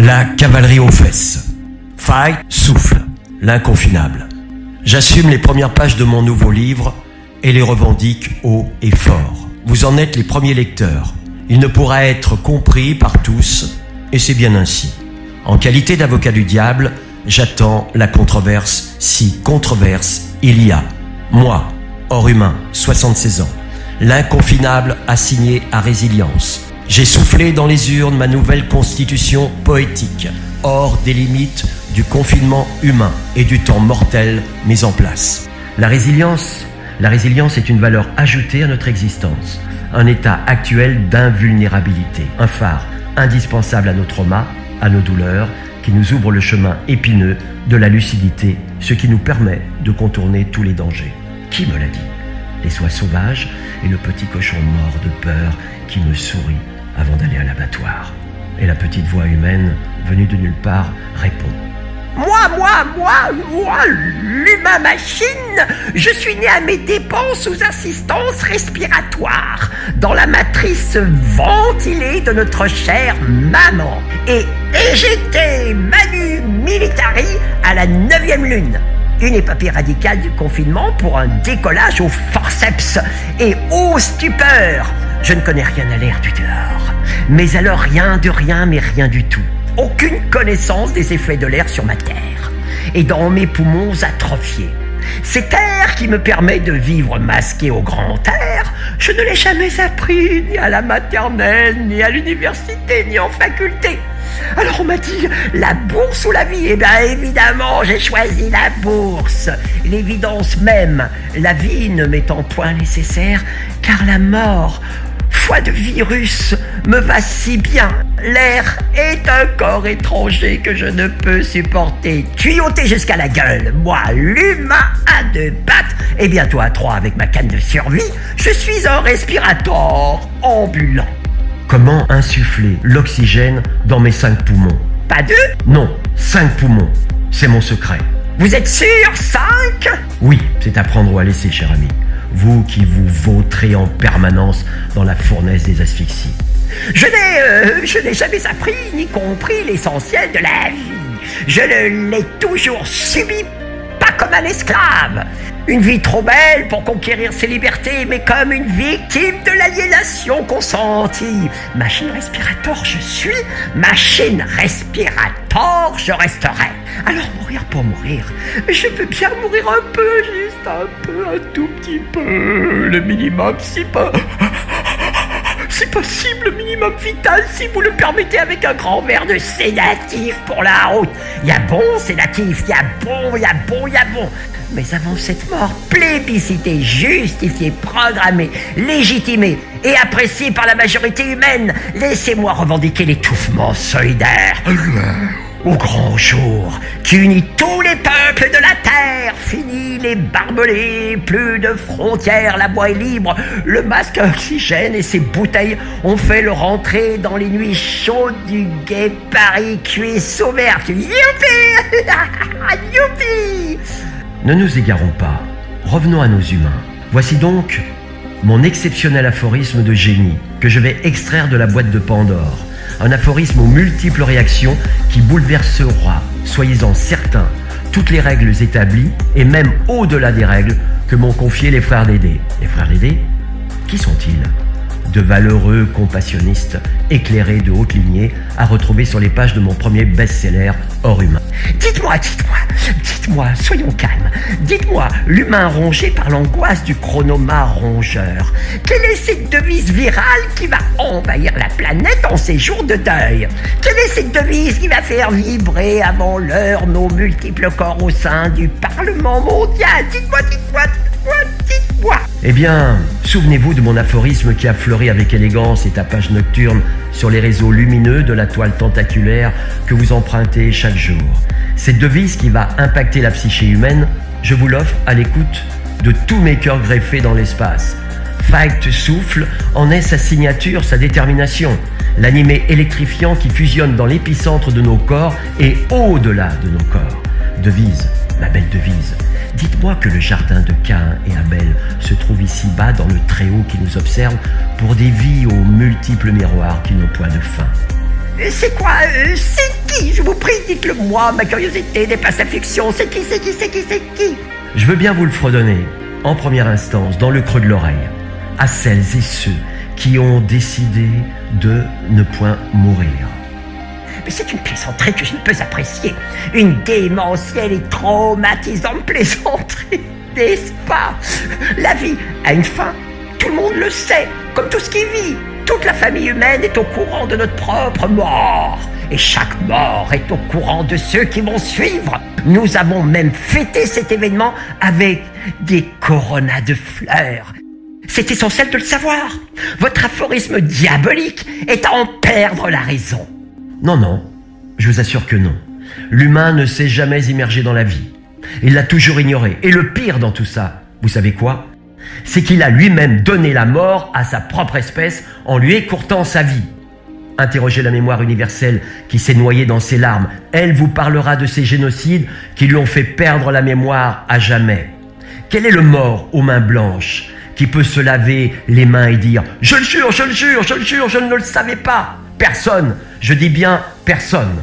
La cavalerie aux fesses. Fight, souffle, l'inconfinable. J'assume les premières pages de mon nouveau livre et les revendique haut et fort. Vous en êtes les premiers lecteurs. Il ne pourra être compris par tous, et c'est bien ainsi. En qualité d'avocat du diable, j'attends la controverse, si controverse il y a. Moi, hors humain, 76 ans, l'inconfinable assigné à résilience. J'ai soufflé dans les urnes ma nouvelle constitution poétique, hors des limites du confinement humain et du temps mortel mis en place. La résilience est une valeur ajoutée à notre existence, un état actuel d'invulnérabilité, un phare indispensable à nos traumas, à nos douleurs, qui nous ouvre le chemin épineux de la lucidité, ce qui nous permet de contourner tous les dangers. Qui me l'a dit? Les soies sauvages et le petit cochon mort de peur qui me sourit avant d'aller à l'abattoir. Et la petite voix humaine, venue de nulle part, répond. Moi, l'humain machine, je suis né à mes dépens sous assistance respiratoire, dans la matrice ventilée de notre chère maman. Et j'étais manu militari à la 9e lune. Une épopée radicale du confinement pour un décollage au forceps et aux stupeurs. Je ne connais rien à l'air du dehors. Mais alors rien de rien, mais rien du tout. Aucune connaissance des effets de l'air sur ma terre et dans mes poumons atrophiés. Cet air qui me permet de vivre masqué au grand air, je ne l'ai jamais appris ni à la maternelle, ni à l'université, ni en faculté. Alors on m'a dit, la bourse ou la vie? Eh bien évidemment, j'ai choisi la bourse. L'évidence même, la vie ne m'étant point nécessaire, car la mort, foi de virus, me va si bien. L'air est un corps étranger que je ne peux supporter. Tuyauté jusqu'à la gueule, moi, l'humain à 2 pattes, et bientôt à 3 avec ma canne de survie, je suis un respirateur ambulant. Comment insuffler l'oxygène dans mes 5 poumons? Pas 2? Non, 5 poumons. C'est mon secret. Vous êtes sûr? 5? Oui, c'est à prendre ou à laisser, cher ami. Vous qui vous vautrez en permanence dans la fournaise des asphyxies. Je n'ai jamais appris ni compris l'essentiel de la vie. Je l'ai toujours subi, pas comme un esclave. Une vie trop belle pour conquérir ses libertés, mais comme une victime de l'aliénation consentie. Machine respiratoire, je suis. Machine respiratoire, je resterai. Alors mourir pour mourir. Je veux bien mourir un peu, juste un peu, un tout petit peu. Le minimum, si peu. Si possible, le minimum vital, si vous le permettez, avec un grand verre de sédatif pour la route. Il y a bon sédatif, il y a bon. Mais avant cette mort plébiscitée, justifiée, programmée, légitimée et appréciée par la majorité humaine, laissez-moi revendiquer l'étouffement solidaire au grand jour qui unit tous les peuples de la terre. Fini les barbelés, plus de frontières, la voie est libre, le masque à oxygène et ses bouteilles ont fait leur entrée dans les nuits chaudes du gai Paris, cuisse ouverte. Youpi! Youpi! Ne nous égarons pas, revenons à nos humains. Voici donc mon exceptionnel aphorisme de génie que je vais extraire de la boîte de Pandore. Un aphorisme aux multiples réactions qui bouleversera, soyez-en certains, toutes les règles établies et même au-delà des règles que m'ont confiées les frères Dédé. Les frères Dédé, qui sont-ils? De valeureux compassionnistes éclairés de haute lignée à retrouver sur les pages de mon premier best-seller hors humain. Dites-moi, soyons calmes. Dites-moi, l'humain rongé par l'angoisse du chronomar rongeur, quelle est cette devise virale qui va envahir la planète en ces jours de deuil? Quelle est cette devise qui va faire vibrer avant l'heure nos multiples corps au sein du Parlement mondial? Dites-moi. Eh bien, souvenez-vous de mon aphorisme qui a fleuri avec élégance et tapage nocturne sur les réseaux lumineux de la toile tentaculaire que vous empruntez chaque jour. Cette devise qui va impacter la psyché humaine, je vous l'offre à l'écoute de tous mes cœurs greffés dans l'espace. Fight souffle en est sa signature, sa détermination. L'animé électrifiant qui fusionne dans l'épicentre de nos corps et au-delà de nos corps. Devise, ma belle devise. Dites-moi que le jardin de Caïn et Abel se trouve ici-bas dans le Très-Haut qui nous observe pour des vies aux multiples miroirs qui n'ont point de fin. C'est quoi c'est qui? Je vous prie, dites-le moi, ma curiosité dépasse la fiction. C'est qui? Je veux bien vous le fredonner, en première instance, dans le creux de l'oreille, à celles et ceux qui ont décidé de ne point mourir. Mais c'est une plaisanterie que je ne peux apprécier. Une démentielle et traumatisante plaisanterie, n'est-ce pas? La vie a une fin, tout le monde le sait, comme tout ce qui vit. Toute la famille humaine est au courant de notre propre mort. Et chaque mort est au courant de ceux qui vont suivre. Nous avons même fêté cet événement avec des coronas de fleurs. C'est essentiel de le savoir. Votre aphorisme diabolique est à en perdre la raison. Non, je vous assure que non. L'humain ne s'est jamais immergé dans la vie. Il l'a toujours ignoré. Et le pire dans tout ça, vous savez quoi? C'est qu'il a lui-même donné la mort à sa propre espèce en lui écourtant sa vie. Interrogez la mémoire universelle qui s'est noyée dans ses larmes. Elle vous parlera de ces génocides qui lui ont fait perdre la mémoire à jamais. Quel est le mort aux mains blanches qui peut se laver les mains et dire « Je le jure, je ne le savais pas ». Personne, je dis bien personne.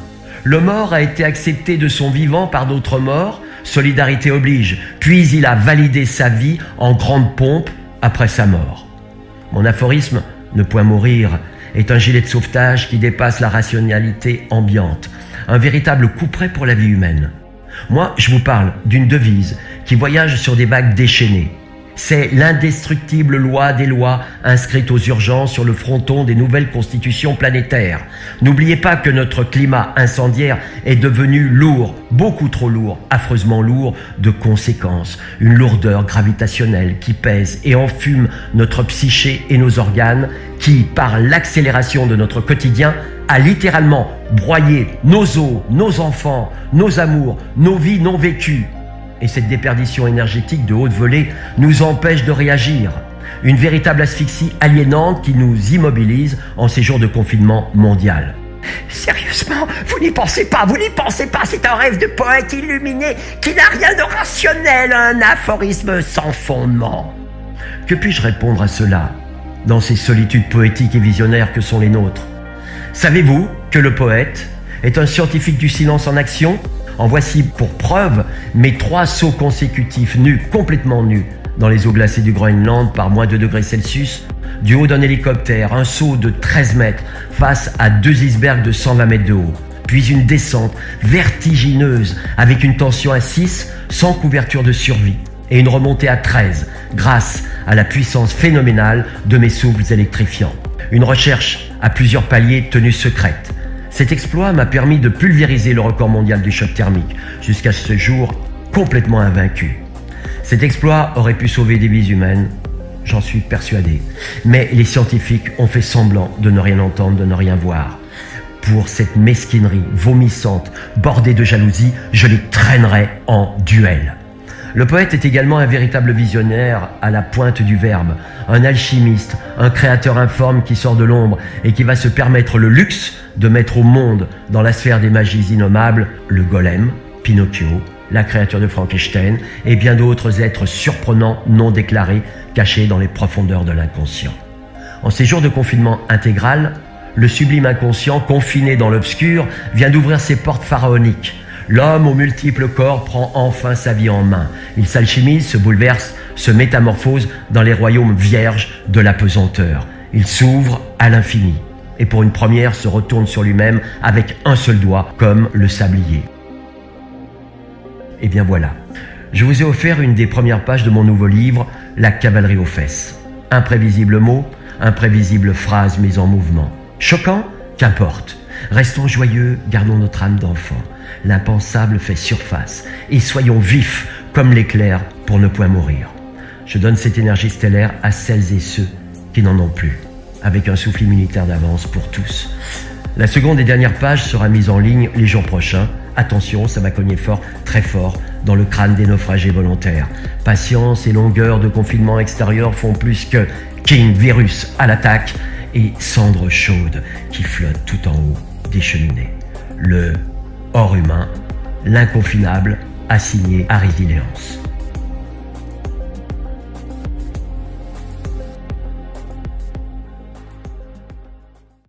Le mort a été accepté de son vivant par d'autres morts, solidarité oblige, puis il a validé sa vie en grande pompe après sa mort. Mon aphorisme, ne point mourir, est un gilet de sauvetage qui dépasse la rationalité ambiante, un véritable couperet pour la vie humaine. Moi, je vous parle d'une devise qui voyage sur des vagues déchaînées. C'est l'indestructible loi des lois inscrite aux urgences sur le fronton des nouvelles constitutions planétaires. N'oubliez pas que notre climat incendiaire est devenu lourd, beaucoup trop lourd, affreusement lourd de conséquences. Une lourdeur gravitationnelle qui pèse et enfume notre psyché et nos organes, qui, par l'accélération de notre quotidien, a littéralement broyé nos os, nos enfants, nos amours, nos vies non vécues. Et cette déperdition énergétique de haute volée nous empêche de réagir. Une véritable asphyxie aliénante qui nous immobilise en ces jours de confinement mondial. Sérieusement, vous n'y pensez pas, c'est un rêve de poète illuminé qui n'a rien de rationnel, un aphorisme sans fondement. Que puis-je répondre à cela, dans ces solitudes poétiques et visionnaires que sont les nôtres? Savez-vous que le poète est un scientifique du silence en action? En voici pour preuve mes 3 sauts consécutifs nus, complètement nus, dans les eaux glacées du Groenland par moins de degrés Celsius, du haut d'un hélicoptère, un saut de 13 mètres face à 2 icebergs de 120 mètres de haut, puis une descente vertigineuse avec une tension à 6 sans couverture de survie et une remontée à 13 grâce à la puissance phénoménale de mes souffles électrifiants. Une recherche à plusieurs paliers tenue secrète. Cet exploit m'a permis de pulvériser le record mondial du choc thermique, jusqu'à ce jour complètement invaincu. Cet exploit aurait pu sauver des vies humaines, j'en suis persuadé. Mais les scientifiques ont fait semblant de ne rien entendre, de ne rien voir. Pour cette mesquinerie vomissante, bordée de jalousie, je les traînerai en duel. Le poète est également un véritable visionnaire à la pointe du verbe, un alchimiste, un créateur informe qui sort de l'ombre et qui va se permettre le luxe de mettre au monde, dans la sphère des magies innommables, le golem, Pinocchio, la créature de Frankenstein et bien d'autres êtres surprenants non déclarés cachés dans les profondeurs de l'inconscient. En ces jours de confinement intégral, le sublime inconscient, confiné dans l'obscur, vient d'ouvrir ses portes pharaoniques. L'homme aux multiples corps prend enfin sa vie en main. Il s'alchimise, se bouleverse, se métamorphose dans les royaumes vierges de la pesanteur. Il s'ouvre à l'infini et pour une première se retourne sur lui-même avec un seul doigt comme le sablier. Et bien voilà, je vous ai offert une des premières pages de mon nouveau livre, La cavalerie aux fesses. Imprévisible mot, imprévisible phrase mise en mouvement. Choquant? Qu'importe. Restons joyeux, gardons notre âme d'enfant. L'impensable fait surface et soyons vifs comme l'éclair pour ne point mourir. Je donne cette énergie stellaire à celles et ceux qui n'en ont plus, avec un souffle immunitaire d'avance pour tous. La seconde et dernière page sera mise en ligne les jours prochains. Attention, ça va cogner fort, très fort, dans le crâne des naufragés volontaires. Patience et longueur de confinement extérieur font plus que King Virus à l'attaque et cendres chaudes qui flottent tout en haut des cheminées. Le hors humain, l'inconfinable, assigné à résilience.